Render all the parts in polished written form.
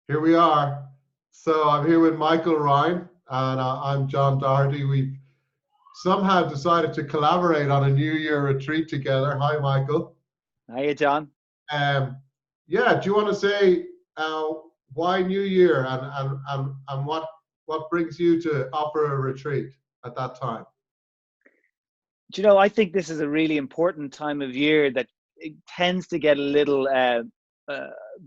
Here we are. So I'm here with Michael Ryan and I'm John Doherty. We've somehow decided to collaborate on a New Year retreat together. Hi, Michael. Hiya, John. Um, yeah, do you want to say uh, why New Year and what brings you to offer a retreat at that time? I think this is a really important time of year that it tends to get a little uh,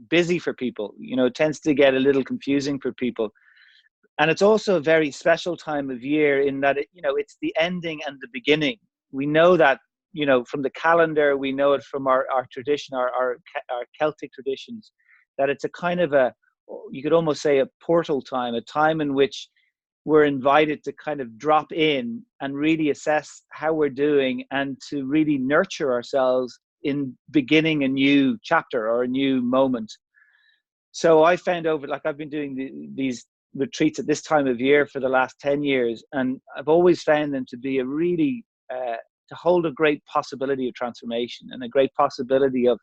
busy for people. It tends to get a little confusing for people. And it's also a very special time of year in that, it's the ending and the beginning. We know that, from the calendar, we know it from our tradition, our Celtic traditions, that it's a kind of you could almost say a portal time, a time in which we're invited to kind of drop in and really assess how we're doing and to really nurture ourselves in beginning a new chapter or a new moment. So I found I've been doing these retreats at this time of year for the last 10 years, and I've always found them to be a really, to hold a great possibility of transformation and a great possibility of,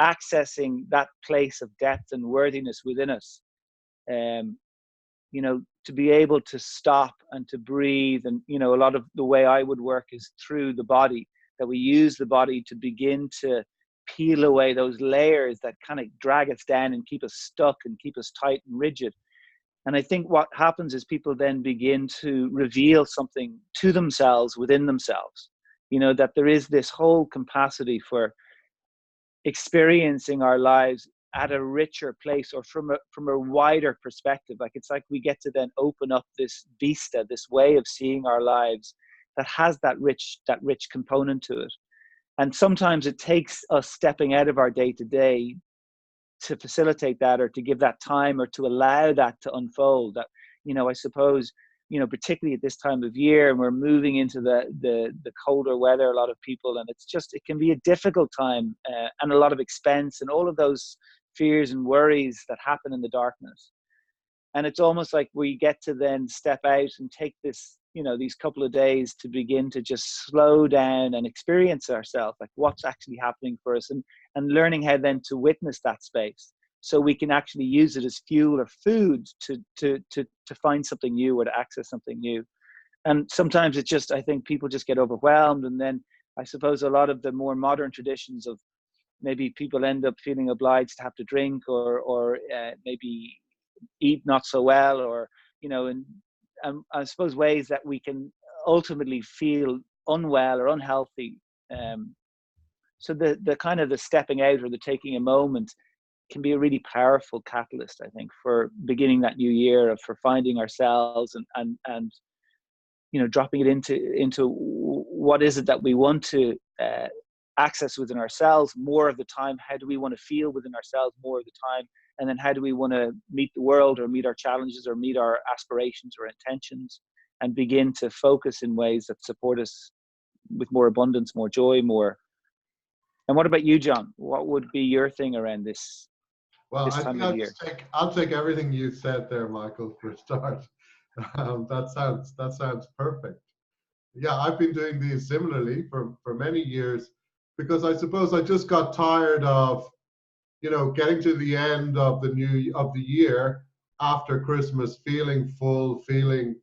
accessing that place of depth and worthiness within us. Um, to be able to stop and to breathe. And, a lot of the way I would work is through the body, that we use the body to begin to peel away those layers that kind of drag us down and keep us stuck and keep us tight and rigid. And I think what happens is people then begin to reveal something to themselves within themselves, that there is this whole capacity for experiencing our lives at a richer place or from a wider perspective. It's like we get to then open up this vista, this way of seeing our lives that has that rich component to it. And sometimes it takes us stepping out of our day to day to facilitate that, or to give that time, or to allow that to unfold. That, I suppose, particularly at this time of year, and we're moving into the colder weather, a lot of people, and it can be a difficult time, and a lot of expense and all of those fears and worries that happen in the darkness. And it's almost like we get to then step out and take these couple of days to begin to just slow down and experience ourselves, like what's actually happening for us, and learning how then to witness that space, so we can actually use it as fuel or food to find something new or to access something new. And sometimes I think people just get overwhelmed. And then I suppose a lot of the more modern traditions of maybe people end up feeling obliged to have to drink, or maybe eat not so well, or and I suppose ways that we can ultimately feel unwell or unhealthy. So the kind of the stepping out or the taking a moment can be a really powerful catalyst, I think, for beginning that new year, for finding ourselves, and dropping it into what is it that we want to access within ourselves more of the time. How do we want to feel within ourselves more of the time? And then how do we want to meet the world, or meet our challenges, or meet our aspirations or intentions, and begin to focus in ways that support us with more abundance, more joy, more. And what about you, John? What would be your thing around Well, this I time think of year? I'll take everything you said there, Michael, for a start. That sounds perfect. Yeah, I've been doing these similarly for many years, because I suppose I just got tired of getting to the end of the year after Christmas, feeling full, feeling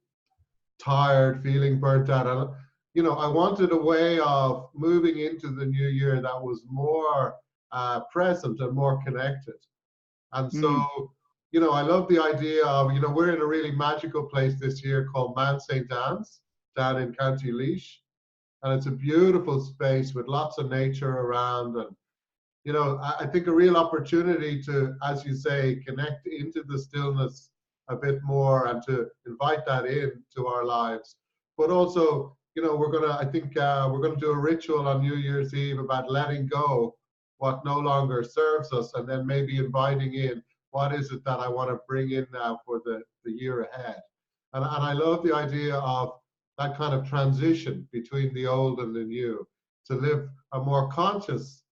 tired, feeling burnt out. And I wanted a way of moving into the new year that was more present and more connected. And Mm, so, I love the idea of, we're in a really magical place this year called Mount St. Anne's down in County Laois. And it's a beautiful space with lots of nature around. And, I think a real opportunity to, as you say, connect into the stillness a bit more and to invite that into our lives. But also, I think we're going to do a ritual on New Year's Eve about letting go what no longer serves us, and then maybe inviting in what is it that I want to bring in now for the year ahead. And I love the idea of that kind of transition between the old and the new, to live a more conscious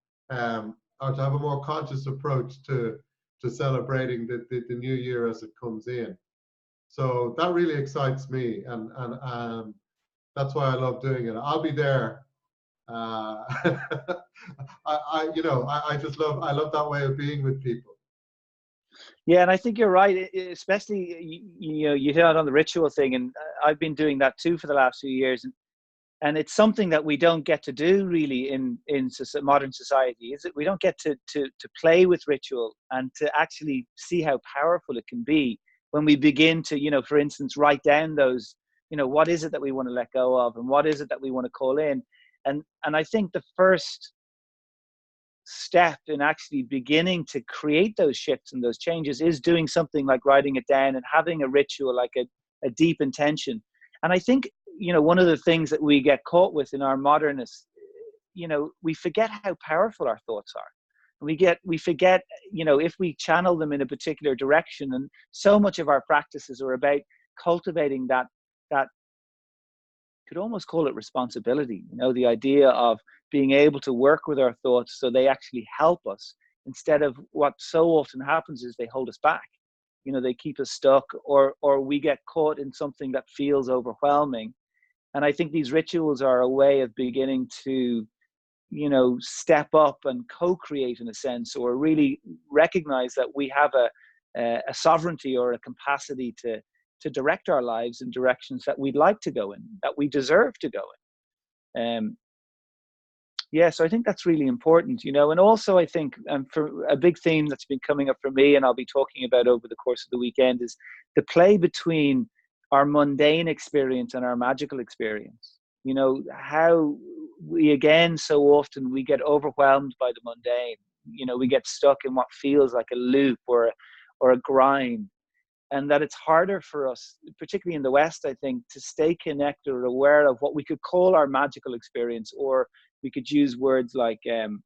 or to have a more conscious approach to celebrating the new year as it comes in. So that really excites me, and that's why I love doing it. I'll be there. I just love that way of being with people. Yeah, and I think you're right. Especially, you know, you hit on the ritual thing, and I've been doing that too for the last few years. And it's something that we don't get to do really in modern society, is it? We don't get to play with ritual and to actually see how powerful it can be when we begin to, you know, for instance, write down those, you know, what is it that we want to let go of, and what is it that we want to call in. And I think the first step in actually beginning to create those shifts and those changes is doing something like writing it down and having a ritual, like a deep intention. And I think, you know, one of the things that we get caught with in our modernness, you know, we forget how powerful our thoughts are. We forget, you know, if we channel them in a particular direction. And so much of our practices are about cultivating that could almost call it responsibility, you know, the idea of being able to work with our thoughts so they actually help us, instead of what so often happens is they hold us back. You know, they keep us stuck, or we get caught in something that feels overwhelming. And I think these rituals are a way of beginning to, you know, step up and co-create in a sense, or really recognize that we have a sovereignty or a capacity to direct our lives in directions that we'd like to go in, that we deserve to go in. Yeah, so I think that's really important, you know. And also I think, for a big theme that's been coming up for me, and I'll be talking about over the course of the weekend, is the play between our mundane experience and our magical experience. You know, how we, again, so often we get overwhelmed by the mundane. You know, we get stuck in what feels like a loop or a grind, and that it's harder for us, particularly in the West, I think, to stay connected or aware of what we could call our magical experience. Or we could use words like, you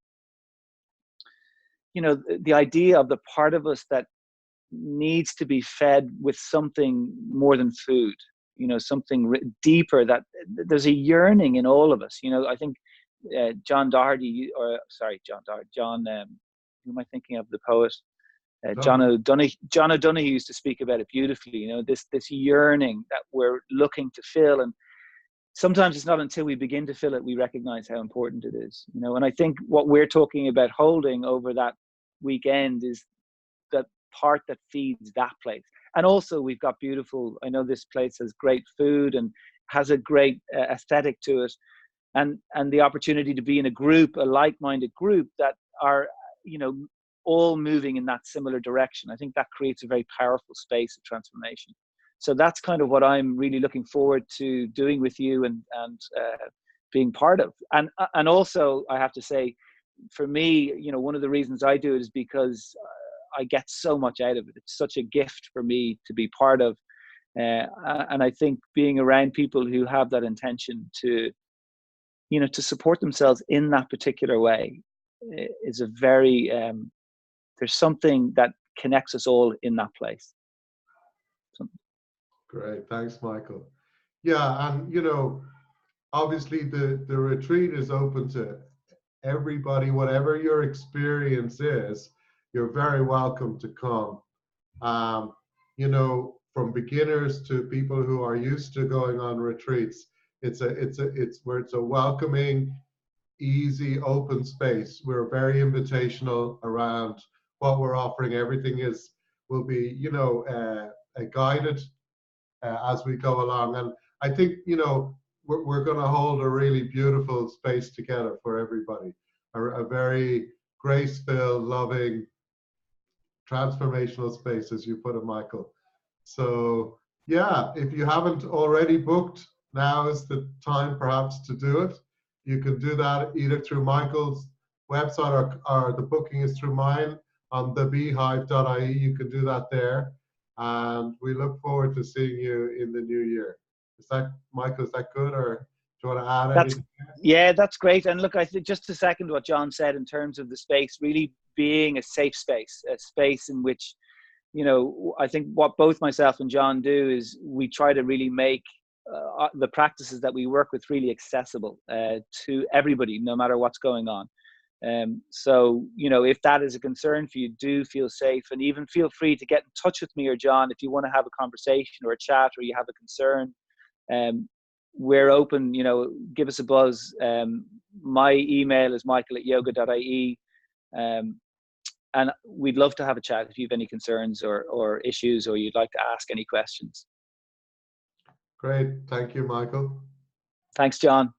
know, the idea of the part of us that needs to be fed with something more than food, you know, something deeper, that there's a yearning in all of us. You know, I think John Doherty, or sorry, John Doherty, who am I thinking of, the poet? John O'Donoghue used to speak about it beautifully. You know, this yearning that we're looking to fill, and sometimes it's not until we begin to fill it we recognize how important it is. You know, and I think what we're talking about holding over that weekend is that part that feeds that place. And also, we've got beautiful. I know this place has great food and has a great aesthetic to it, and the opportunity to be in a group, a like-minded group that are, you know, all moving in that similar direction. I think that creates a very powerful space of transformation. So that's kind of what I'm really looking forward to doing with you, and being part of. And also, I have to say, for me, you know, one of the reasons I do it is because I get so much out of it. It's such a gift for me to be part of. And I think being around people who have that intention to, you know, to support themselves in that particular way is a very, there's something that connects us all in that place. Great, thanks, Michael. Yeah, and you know, obviously the retreat is open to everybody, whatever your experience is. You're very welcome to come. You know, from beginners to people who are used to going on retreats, it's where it's a welcoming, easy, open space. We're very invitational around what we're offering. Everything will be, you know, guided as we go along. And I think, you know, we're going to hold a really beautiful space together for everybody. A very grace-filled, loving, transformational space, as you put it, Michael. So yeah, if you haven't already booked, now is the time perhaps to do it. You can do that either through Michael's website, or the booking is through mine on thebeehive.ie. You can do that there. And we look forward to seeing you in the new year. Is that, Michael, is that good? Or do you want to add anything? Yeah, that's great. And look, I think, just to second what John said in terms of the space really being a safe space, a space in which, you know, I think what both myself and John do is we try to really make the practices that we work with really accessible to everybody, no matter what's going on. So, you know, if that is a concern for you, do feel safe, and even feel free to get in touch with me or John if you want to have a conversation or a chat, or you have a concern. We're open, you know, give us a buzz. My email is michael@yoga.ie. And we'd love to have a chat if you have any concerns or issues, or you'd like to ask any questions. Great. Thank you, Michael. Thanks, John.